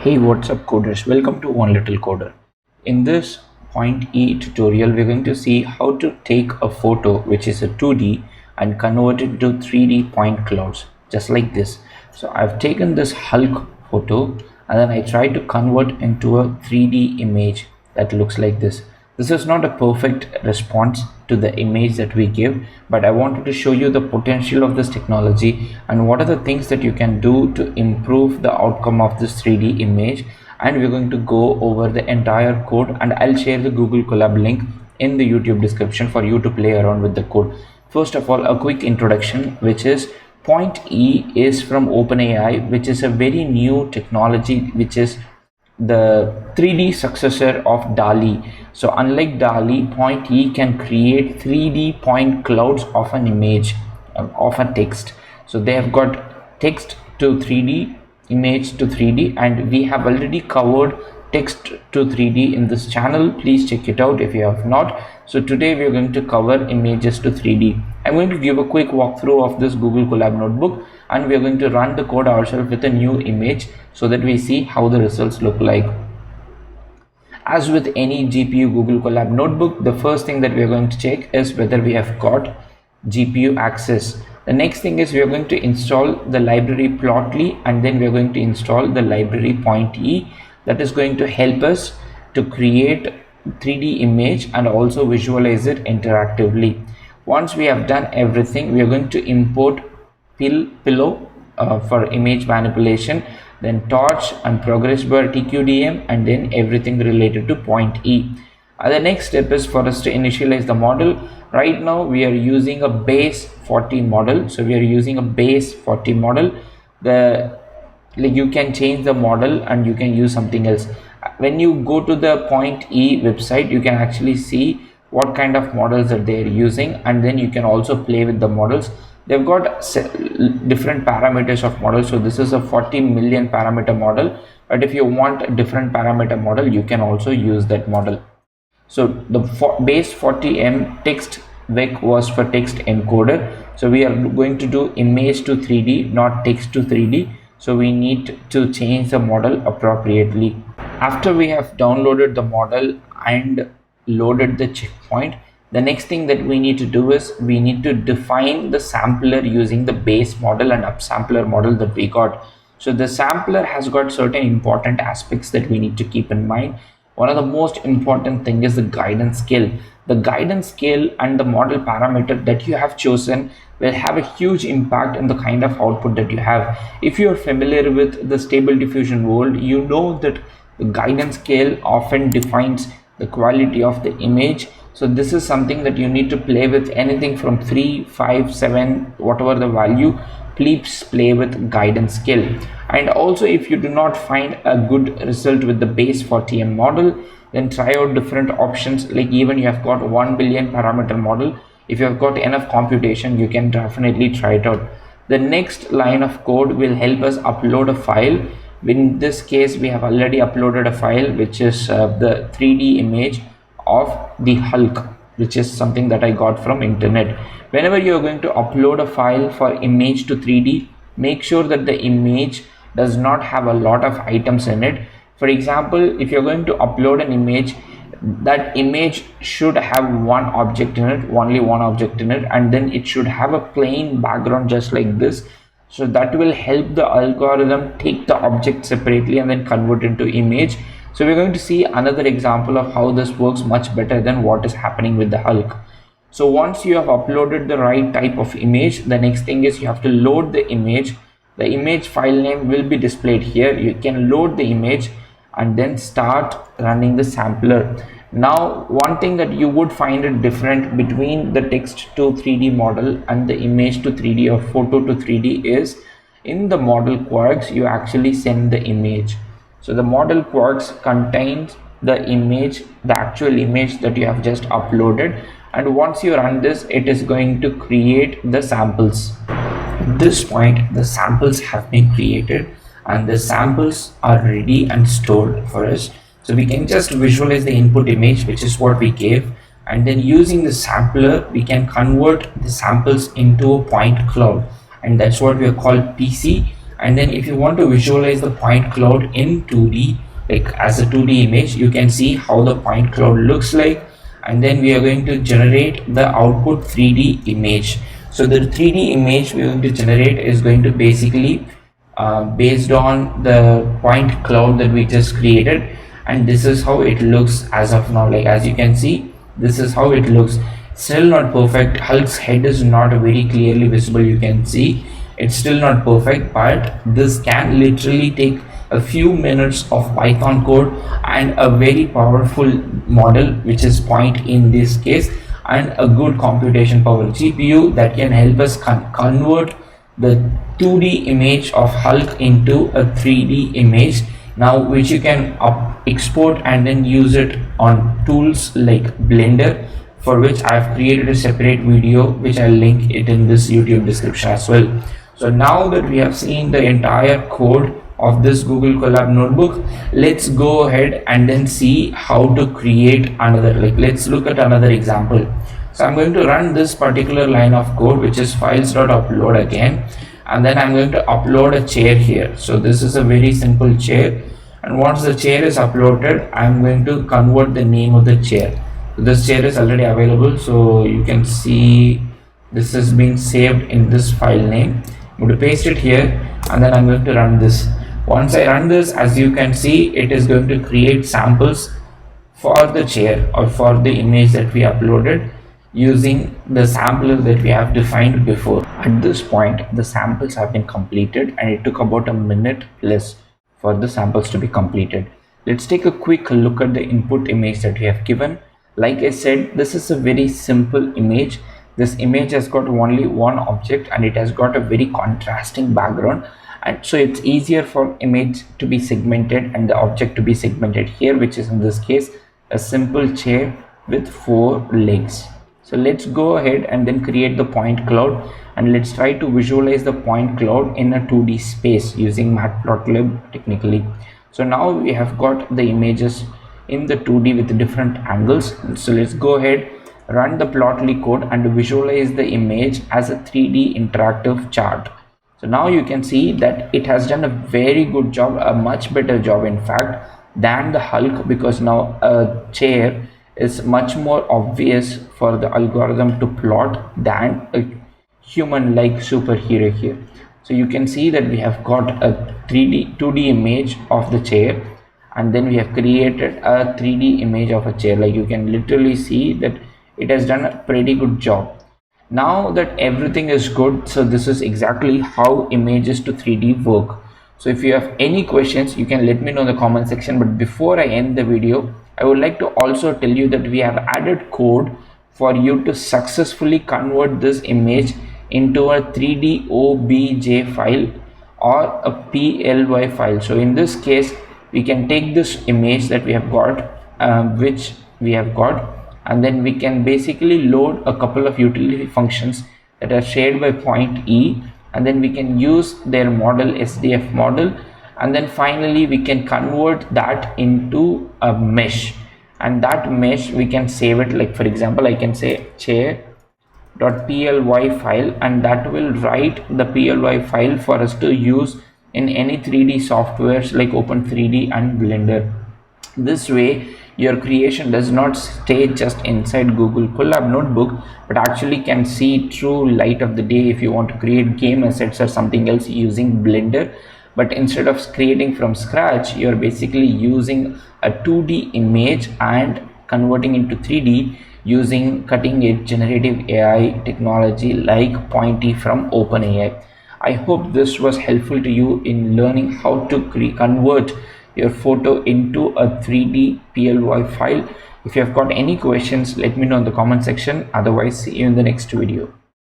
Hey, what's up coders? Welcome to One Little Coder. In this Point E tutorial, we're going to see how to take a photo which is a 2D and convert it to 3D point clouds, just like this. So I've taken this Hulk photo and then I tried to convert into a 3D image that looks like this. This is not a perfect response to the image that we give, but I wanted to show you the potential of this technology and what are the things that you can do to improve the outcome of this 3D image. And we're going to go over the entire code, and I'll share the Google Colab link in the YouTube description for you to play around with the code. First of all, a quick introduction, which is Point E is from OpenAI, which is a very new technology, which is the 3D successor of DALL-E. So unlike DALL-E, Point E can create 3D point clouds of an image, of a text. So they have got text to 3D, image to 3D, and we have already covered text to 3D in this channel. Please check it out if you have not. So today we are going to cover images to 3D. I'm going to give a quick walkthrough of this Google Colab notebook, and we are going to run the code ourselves with a new image so that we see how the results look like. As with any GPU Google Colab notebook, the first thing that we are going to check is whether we have got GPU access. The next thing is we are going to install the library Plotly, and then we are going to install the library Point E that is going to help us to create 3D image and also visualize it interactively. Once we have done everything, we are going to import pillow for image manipulation, then torch and progress bar TQDM, and then everything related to Point E. The next step is for us to initialize the model. Right now we are using a base 40 model, so we are using a base 40 model. You can change the model and you can use something else. When you go to the Point E website, you can actually see what kind of models that they are using, and then you can also play with the models. They've got different parameters of models. So this is a 40 million parameter model, but if you want a different parameter model, you can also use that model. So the base 40M text vec was for text encoder. So we are going to do image to 3D, not text to 3D. So we need to change the model appropriately. After we have downloaded the model and loaded the checkpoint, the next thing that we need to do is we need to define the sampler using the base model and upsampler model that we got. So the sampler has got certain important aspects that we need to keep in mind. One of the most important thing is the guidance scale. The guidance scale and the model parameter that you have chosen will have a huge impact in the kind of output that you have. If you are familiar with the stable diffusion world, you know that the guidance scale often defines the quality of the image. So this is something that you need to play with. Anything from 3, 5, 7, whatever the value, please play with guidance scale. And also, if you do not find a good result with the base 40M model, then try out different options. Like even you have got 1 billion parameter model, if you have got enough computation, you can definitely try it out. The next line of code will help us upload a file. In this case, we have already uploaded a file which is the 3D image of the Hulk, which is something that I got from internet. Whenever you are going to upload a file for image to 3D, make sure that the image does not have a lot of items in it. For example, if you're going to upload an image, that image should have one object in it, only one object in it, and then it should have a plain background just like this. So that will help the algorithm take the object separately and then convert into image. So we're going to see another example of how this works much better than what is happening with the Hulk. So once you have uploaded the right type of image, the next thing is you have to load the image. The image file name will be displayed here. You can load the image and then start running the sampler. Now, one thing that you would find it different between the text to 3D model and the image to 3D or photo to 3D is in the model quarks, you actually send the image. So the model quarks contains the image, the actual image that you have just uploaded, and once you run this, it is going to create the samples. At this point, the samples have been created and the samples are ready and stored for us. So we can just visualize the input image, which is what we gave, and then using the sampler, we can convert the samples into a point cloud, and that's what we are called PC. And then if you want to visualize the point cloud in 2D, like as a 2D image, you can see how the point cloud looks like. And then we are going to generate the output 3D image. So the 3D image we are going to generate is going to basically based on the point cloud that we just created, and this is how it looks as of now. Like as you can see, this is how it looks. Still not perfect. Hulk's head is not very clearly visible, you can see. It's still not perfect, but this can literally take a few minutes of Python code and a very powerful model, which is Point in this case, and a good computation power GPU that can help us convert the 2D image of Hulk into a 3D image now, which you can export and then use it on tools like Blender, for which I've created a separate video which I'll link it in this YouTube description as well. So now that we have seen the entire code of this Google Colab notebook, let's go ahead and then see how to create another. Like let's look at another example. So I'm going to run this particular line of code, which is files.upload again, and then I'm going to upload a chair here. So this is a very simple chair, and once the chair is uploaded, I'm going to convert the name of the chair. So this chair is already available, so you can see this has been saved in this file name. I'm going to paste it here, and then I'm going to run this. Once I run this, as you can see, it is going to create samples for the chair or for the image that we uploaded using the sampler that we have defined before. At this point, the samples have been completed, and it took about a minute plus for the samples to be completed. Let's take a quick look at the input image that we have given. Like I said, this is a very simple image. This image has got only one object, and it has got a very contrasting background, and so it's easier for image to be segmented and the object to be segmented here, which is in this case a simple chair with 4 legs. So let's go ahead and then create the point cloud, and let's try to visualize the point cloud in a 2D space using matplotlib technically. So now we have got the images in the 2D with different angles. So let's go ahead, run the plotly code and visualize the image as a 3D interactive chart. So now you can see that it has done a very good job, a much better job in fact than the Hulk, because now a chair is much more obvious for the algorithm to plot than a human like superhero here. So you can see that we have got a 2D image of the chair, and then we have created a 3D image of a chair. Like you can literally see that it has done a pretty good job. Now that everything is good, so this is exactly how images to 3D work. So if you have any questions, you can let me know in the comment section. But before I end the video, I would like to also tell you that we have added code for you to successfully convert this image into a 3D OBJ file or a PLY file. So in this case, we can take this image that we have got, and then we can basically load a couple of utility functions that are shared by Point E, and then we can use their model, SDF model, and then finally we can convert that into a mesh, and that mesh we can save it. Like for example, I can say chair.ply file, and that will write the ply file for us to use in any 3D softwares like Open3D and Blender. This way your creation does not stay just inside Google Colab notebook, but actually can see true light of the day if you want to create game assets or something else using Blender. But instead of creating from scratch, you're basically using a 2D image and converting into 3D using cutting edge generative AI technology like Point E from OpenAI. I hope this was helpful to you in learning how to convert your photo into a 3D PLY file. If you have got any questions, let me know in the comment section. Otherwise, see you in the next video.